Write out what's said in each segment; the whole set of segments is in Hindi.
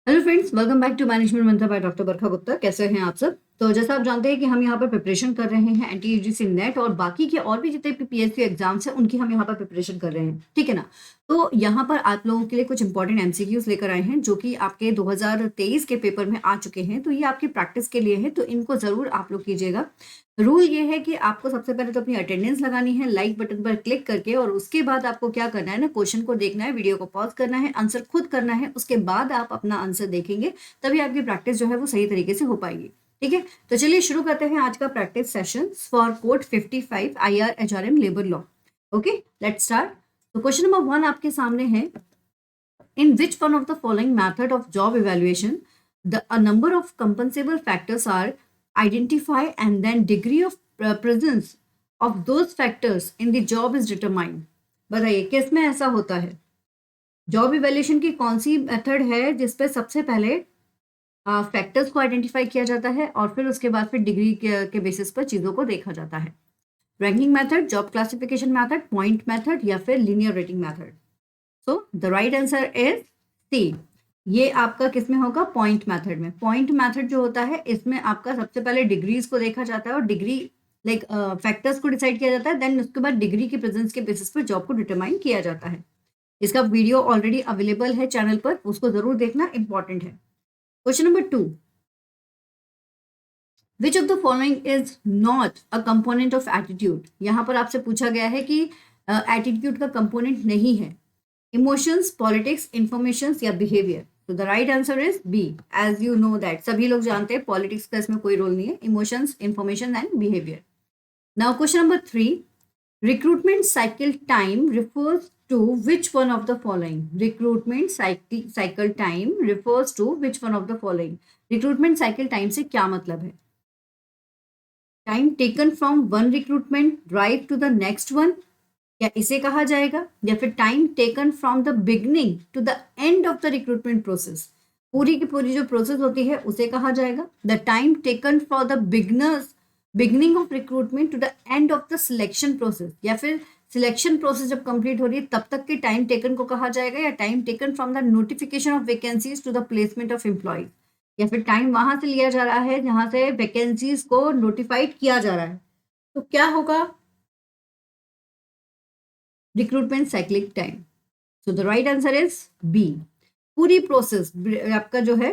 Hello friends, welcome back to management Mantra by doctor Barkha Gupta. कैसे हैं आप सब? तो जैसा आप जानते हैं कि हम यहाँ पर प्रिपरेशन कर रहे हैं एनटीयूजीसी नेट और बाकी के और भी जितने भी पीएससी एग्जाम्स हैं उनकी हम यहाँ पर प्रिपरेशन कर रहे हैं, ठीक है ना। तो यहाँ पर आप लोगों के लिए कुछ इंपॉर्टेंट एमसीक्यूज लेकर आए हैं जो कि आपके 2023 के पेपर में आ चुके हैं। तो ये आपकी प्रैक्टिस के लिए है, तो इनको जरूर आप लोग कीजिएगा। रूल ये है कि आपको सबसे पहले तो अपनी अटेंडेंस लगानी है लाइक बटन पर क्लिक करके, और उसके बाद आपको क्या करना है ना, क्वेश्चन को देखना है, वीडियो को पॉज करना है, आंसर खुद करना है, उसके बाद आप अपना आंसर देखेंगे, तभी आपकी प्रैक्टिस जो है वो सही तरीके से हो पाएगी। ठीक है, तो चलिए शुरू करते हैं आज का practice session for code 55 IR HRM labour law. Okay, let's start. तो क्वेश्चन नंबर 1 आपके सामने है, in which one of the following method of job evaluation the a number of compensable factors are identified and then degree of presence of those factors in the job is determined। बताइए किस में ऐसा होता है? जॉब इवैल्यूएशन की कौन सी मेथड है जिसपे सबसे पहले फैक्टर्स को आइडेंटिफाई किया जाता है और फिर उसके बाद फिर डिग्री के बेसिस पर चीजों को देखा जाता है? Ranking method, job classification method, point method या फिर linear rating method? So the right answer is C. ये आपका किस में होगा? पॉइंट मेथड में। पॉइंट मेथड जो होता है इसमें आपका सबसे पहले डिग्रीज को देखा जाता है और डिग्री लाइक फैक्टर्स को डिसाइड किया जाता है, देन उसके बाद डिग्री के प्रेजेंस के बेसिस पर जॉब को डिटरमाइन किया जाता है। इसका वीडियो ऑलरेडी अवेलेबल है चैनल पर, उसको जरूर देखना, इंपॉर्टेंट है। Question number 2, which of the following is not a component of attitude? यहाँ पर आपसे पूछा गया है कि एटीट्यूड का कंपोनेंट नहीं है। इमोशंस, पॉलिटिक्स, इंफॉर्मेशन या बिहेवियर? तो the right answer is B. As you know that, सभी लोग जानते हैं पॉलिटिक्स का इसमें कोई रोल नहीं है। Emotions, information and behaviour. Now question number 3, recruitment cycle time refers to which one of the following? Recruitment cycle time refers to which one of the following? Recruitment cycle time से क्या मतलब है? Time taken from one recruitment drive to the next one, या इसे कहा जाएगा, या फिर time taken from the beginning to the end of the recruitment process? पूरी की पूरी जो प्रोसेस होती है उसे कहा जाएगा the time taken for the beginning of recruitment to the end of the selection process, या फिर सिलेक्शन प्रोसेस जब कंप्लीट हो रही है तब तक के टाइम टेकन को कहा जाएगा, या time taken from the notification of vacancies to the placement of employees, या फिर टाइम वहां से लिया जा रहा है जहां से वैकेंसीज को नोटिफाइड किया जा रहा है। तो क्या होगा? Recruitment cyclic time. So the right answer is B. पूरी प्रोसेस आपका जो है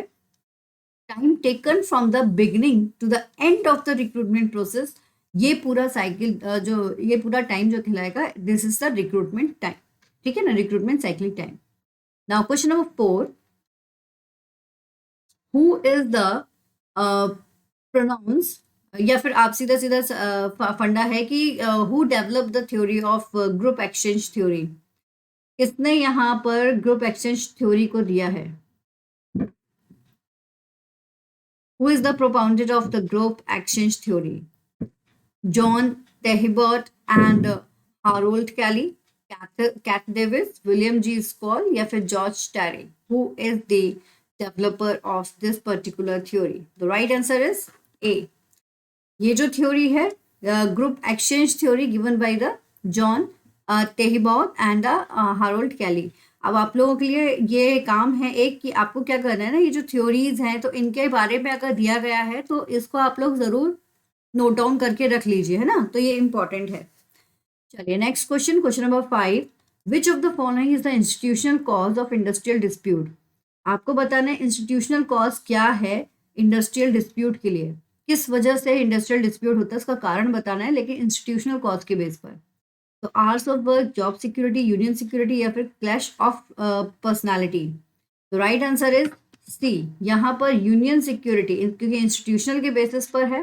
time taken from the beginning to the end of the recruitment process, ये पूरा साइकिल जो ये पूरा टाइम जो कहलाएगा, this is the recruitment time. ठीक है ना, recruitment cyclic time. Now question number 4, who is the pronounce, या फिर आप सीधा सीधा फंडा है कि who develop the theory of group exchange theory? किसने यहाँ पर ग्रुप एक्सचेंज थ्योरी को दिया है? Who is the propounded of the group exchange theory? John Tehibert and Harold Kelly, Cat Davis, William G. Skoll या फिर George Terry? Who is the developer of this particular theory? The right answer is A. ये जो थ्योरी है group exchange theory given by the John Thibaut and Harold Kelley. अब आप लोगों के लिए ये काम है एक कि आपको क्या करना है ना, ये जो थ्योरीज हैं तो इनके बारे में अगर दिया गया है तो इसको आप लोग जरूर नोट डाउन करके रख लीजिए, है ना, तो ये इंपॉर्टेंट है। चलिए next question, question number 5, which of the following is the institutional cause of industrial dispute? आपको बताना है इंस्टीट्यूशनल कॉज क्या है इंडस्ट्रियल डिस्प्यूट के लिए, किस वजह से इंडस्ट्रियल डिस्प्यूट होता है, उसका कारण बताना है, लेकिन इंस्टीट्यूशनल कॉज के बेस पर। तो hours of work, job security, union security या फिर क्लैश ऑफ पर्सनालिटी? तो राइट आंसर इज सी। यहाँ पर यूनियन सिक्योरिटी, क्योंकि इंस्टीट्यूशनल के बेसिस पर है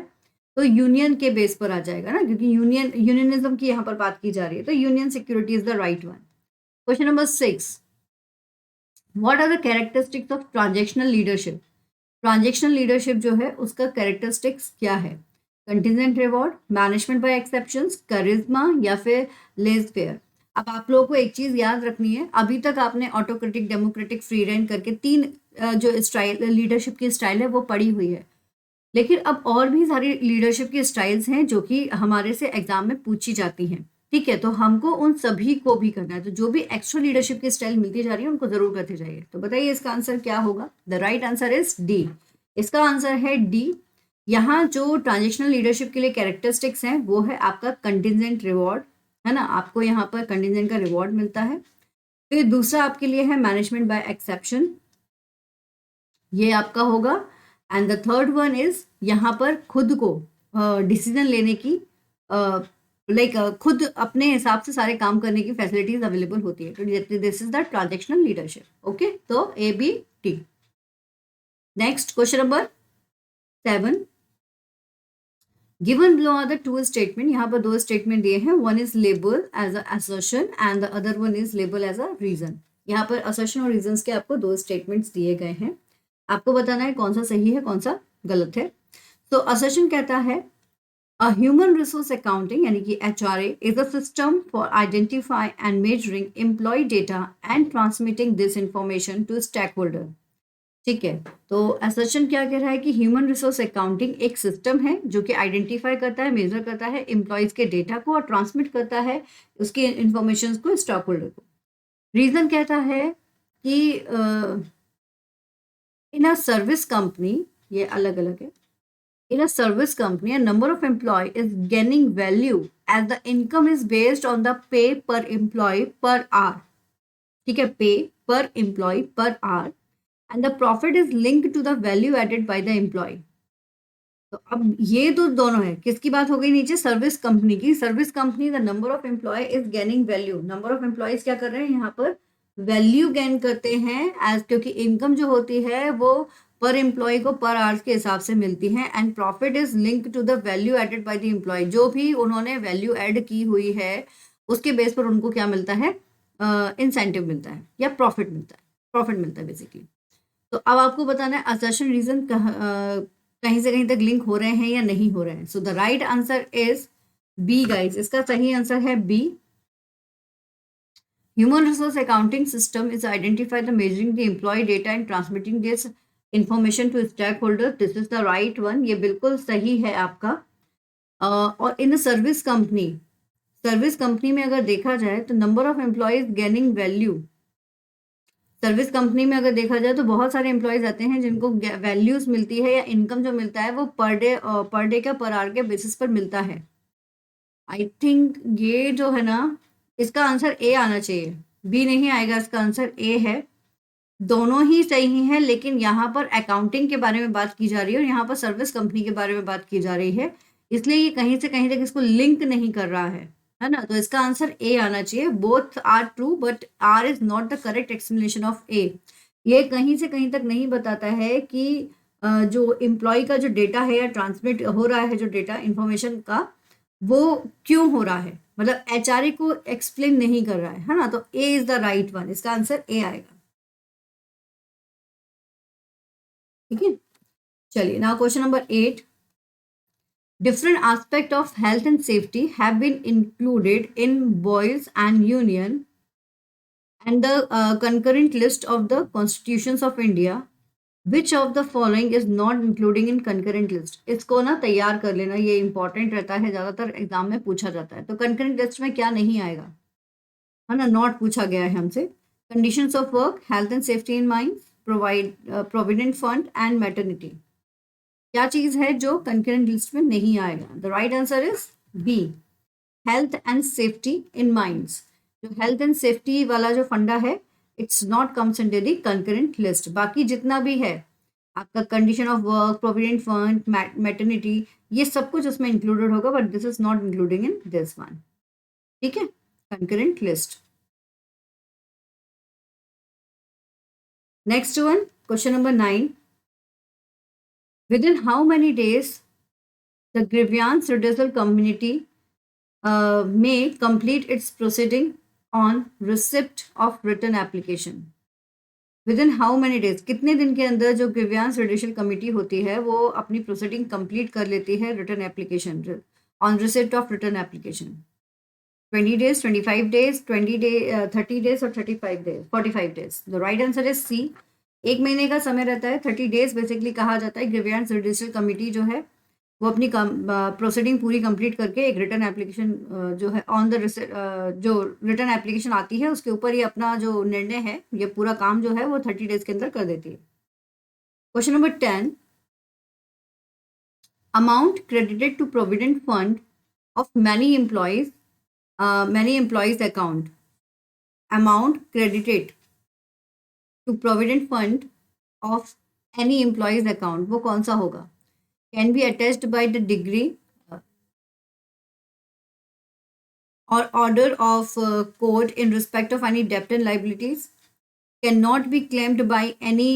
तो यूनियन के बेस पर आ जाएगा ना, क्योंकि यूनियनिज्म की यहाँ पर बात की जा रही है, तो union security is the right one. Question number 6, what are the characteristics of transactional leadership? Transactional leadership जो है उसका कैरेक्टरिस्टिक्स क्या है? Contingent reward, management by exceptions, charisma या फिर लेज फेयर? अब आप लोगों को एक चीज याद रखनी है, अभी तक आपने ऑटोक्रेटिक, डेमोक्रेटिक, फ्री रेंज करके 3 जो स्टाइल लीडरशिप की स्टाइल है वो पढ़ी हुई है, लेकिन अब और भी सारी लीडरशिप की स्टाइल्स हैं जो कि हमारे से एग्जाम में पूछी जाती हैं। ठीक है, तो हमको उन सभी को भी करना है, तो जो भी एक्स्ट्रा लीडरशिप की स्टाइल मिलती जा रही है उनको जरूर करते जाइए। तो बताइए इसका आंसर क्या होगा? The right answer is D. इसका आंसर है डी। यहाँ जो ट्रांजेक्शनल लीडरशिप के लिए कैरेक्टरिस्टिक्स हैं वो है आपका कंटिजेंट रिवॉर्ड, है ना, आपको यहाँ पर कंटिजेंट का रिवॉर्ड मिलता है। फिर दूसरा आपके लिए है मैनेजमेंट बाय एक्सेप्शन, ये आपका होगा। And the third one is यहाँ पर खुद को डिसीजन लेने की लाइक खुद अपने हिसाब से सारे काम करने की फैसिलिटीज अवेलेबल होती है। तो this is the transactional leadership. Okay, तो A B T. Next question number 7। Given below are the two statement, यहाँ पर दो स्टेटमेंट दिए हैं। One is label as a assertion and the other one is label as a reason. यहाँ पर असर्शन और रीजन के आपको दो स्टेटमेंट्स दिए गए हैं, आपको बताना है कौन सा सही है कौन सा गलत है। तो असर्शन कहता है A human resource accounting यानी कि HRA is a system for identifying and measuring employee data and transmitting this information to stakeholder। ठीक है, तो assertion क्या कह रहा है कि ह्यूमन रिसोर्स अकाउंटिंग एक सिस्टम है जो कि आइडेंटिफाई करता है, मेजर करता है एम्प्लॉयज के डेटा को और ट्रांसमिट करता है उसके इंफॉर्मेशन को स्टॉक होल्डर को। रीजन कहता है कि इन अ सर्विस कंपनी, ये अलग अलग है, in a service company, a number of employee is gaining value as the income is based on the pay per employee per hour। ठीक है, pay per employee per hour and the profit is linked to the value added by the employee। तो अब ये तो दोनों है, किसकी बात हो गई नीचे? सर्विस कंपनी की। Service company the number of employee is gaining value, number of employees क्या कर रहे हैं यहाँ पर? वैल्यू गेन करते हैं एज, क्योंकि इनकम जो होती है वो पर एम्प्लॉय को पर आवर्स के हिसाब से मिलती है। And profit is link to the value added by the employee, जो भी उन्होंने वैल्यू ऐड की हुई है उसके बेस पर उनको क्या मिलता है? इंसेंटिव मिलता है या प्रॉफिट मिलता है, प्रॉफिट मिलता है बेसिकली। तो अब आपको बताना है असर्शन रीजन कहीं से कहीं तक लिंक हो रहे हैं या नहीं हो रहे हैं। So the right answer is B guys, इसका सही आंसर है B. Human resource accounting system is identify the measuring the employee data and transmitting this information to stakeholder। This is the right one, ये बिल्कुल सही है आपका। और in service company, service company में अगर देखा जाए तो number of employees gaining value, service company में अगर देखा जाए तो बहुत सारे एम्प्लॉयज आते हैं जिनको वैल्यूज मिलती है या इनकम जो मिलता है वो पर डे का पर आवर के बेसिस पर मिलता है। आई थिंक ये जो है ना, इसका आंसर ए आना चाहिए, बी नहीं आएगा, इसका आंसर ए है। दोनों ही सही हैं, लेकिन यहाँ पर अकाउंटिंग के बारे में बात की जा रही है और यहाँ पर सर्विस कंपनी के बारे में बात की जा रही है, इसलिए ये कहीं से कहीं तक इसको लिंक नहीं कर रहा है ना। तो इसका आंसर ए आना चाहिए। Both are true but R is not the correct explanation of A. ये कहीं से कहीं तक नहीं बताता है कि जो एम्प्लॉय का जो डेटा है या ट्रांसमिट हो रहा है जो डेटा इंफॉर्मेशन का, वो क्यों हो रहा है, मतलब एचआरए को एक्सप्लेन नहीं कर रहा है ना। तो ए इज द राइट वन, इसका आंसर ए आएगा। ठीक है, चलिए now question number 8। Different aspects of health and safety have been included in Boyles and Union and the concurrent list of the constitutions of India। Which of the following is not including in concurrent list? इसको ना तैयार कर लेना, ये इंपॉर्टेंट रहता है, ज्यादातर एग्जाम में पूछा जाता है। तो concurrent लिस्ट में क्या नहीं आएगा, है ना, नॉट पूछा गया है हमसे। Conditions of work, health and safety in mines, provident fund and maternity. क्या चीज है जो कंकरेंट लिस्ट में नहीं आएगा? The right answer is B, health and safety in mines. जो हेल्थ एंड सेफ्टी वाला जो फंडा है, it's not comes in the concurrent list. बाकी जितना भी है आपका condition of work, provident fund, maternity, ये सब कुछ उसमें इंक्लूडेड होगा, but this is not including in this one. ठीक है, concurrent list. Next one, question number 9. Within how many days the grievance redressal committee may complete its proceeding on receipt of written application? Within how many days, कितने दिन के अंदर जो grievance redressal committee होती है वो अपनी proceeding complete कर लेती है written application on receipt of written application? 20 days, 25 days, 20 days, 30 days और 35 days, 45 days। The right answer is C। एक महीने का समय रहता है, 30 days बेसिकली कहा जाता है। ग्रीवियंस रिड्यूसल कमिटी जो है वो अपनी प्रोसीडिंग पूरी कंप्लीट करके एक रिटर्न एप्लीकेशन जो है ऑन द जो रिटर्न एप्लीकेशन आती है उसके ऊपर ये अपना जो निर्णय है, ये पूरा काम जो है वो 30 डेज के अंदर कर देती है। Question number 10, amount credited to provident fund of many employees account, amount credited to provident fund of any employees account, वो कौन सा होगा? Can be attached by the degree or order of code in respect of any debt and liabilities, cannot be claimed by any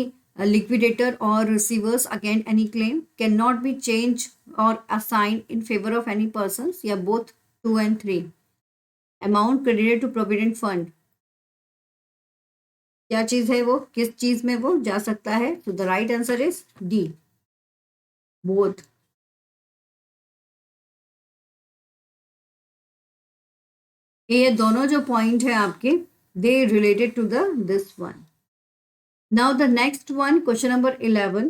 liquidator or receivers against any claim, cannot be changed or assigned in favor of any persons, या both 2 and 3. Amount credited to provident fund, क्या चीज है वो, किस चीज में वो जा सकता है? तो the right answer is D, both. ये दोनों जो पॉइंट है आपके, they related to the this one. Now the next one, question number 11,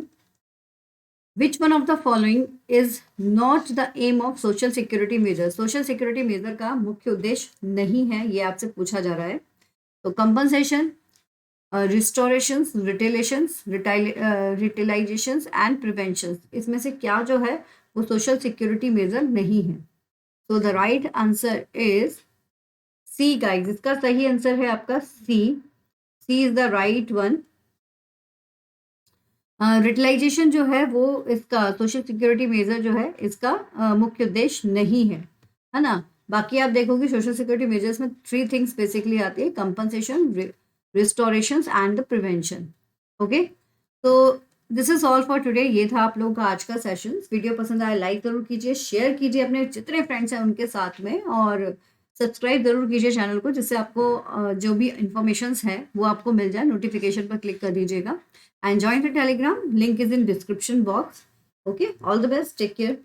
which one of the following is not the aim of social security measure? Social security measure का मुख्य उद्देश्य नहीं है, ये आपसे पूछा जा रहा है। तो कंपनसेशन, रिस्टोरेशंस, रिटेलेशंस, रिटेलाइजेशंस एंड प्रिवेंशंस, इसमें से क्या जो है वो सोशल सिक्योरिटी मेजर नहीं है? तो the right answer is see guys, इसका सही आंसर है आपका सी। सी इज द राइट वन। रिटेलाइजेशन जो है वो इसका सोशल सिक्योरिटी मेजर जो है इसका मुख्य उद्देश्य नहीं है ना। बाकी आप देखोगे सोशल सिक्योरिटी मेजर्स में 3 थिंग्स बेसिकली आती है, compensation, restorations and the prevention. Okay, तो this is all for today. ये था आप लोगों का आज का सेशन। वीडियो पसंद आया लाइक जरूर कीजिए, शेयर कीजिए अपने जितने फ्रेंड्स हैं उनके साथ में, और सब्सक्राइब जरूर कीजिए चैनल को, जिससे आपको जो भी इंफॉर्मेशंस हैं वो आपको मिल जाए। नोटिफिकेशन पर क्लिक कर दीजिएगा and join the Telegram, link is in description box. Okay, all the best, take care.